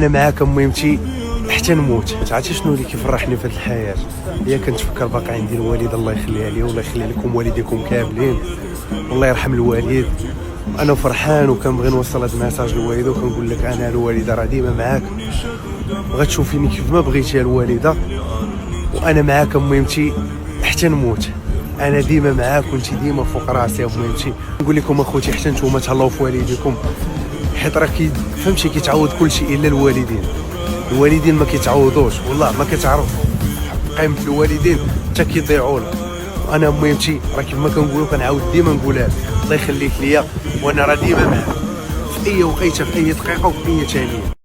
انا معاك مهمتي حتى نموت. عرفتي شنو اللي كيفرحني في هذه الحياه؟ هي كنتفكر باقي عندي الوالده الله يخليها لي والله يخلي لكم والديكم كاملين والله يرحم الوالد. انا فرحان وكنبغي نوصل هذا الميساج للوالده وكنقول لك انا الوالده راه ديما معاك وغتشوفيني كيف ما بغيتي الوالده وانا معاك مهمتي حتى نموت. انا ديما معاك وانت ديما فوق راسي مهمتي. نقول لكم اخوتي حتى نتوما تهلاو في والديكم حيت راه فهمتي كيتعوض كل شيء الا الوالدين. الوالدين ما كيتعوضوش والله ما كتعرف قيمه الوالدين حتى كيضيعوا لك. وانا مهمتي راه كيف ما كنقولوا كنعاود ديما نقولها الله يخليك ليا وانا راه ديما معاك في اي وقيته في اي دقيقه وفي اي ثانيه.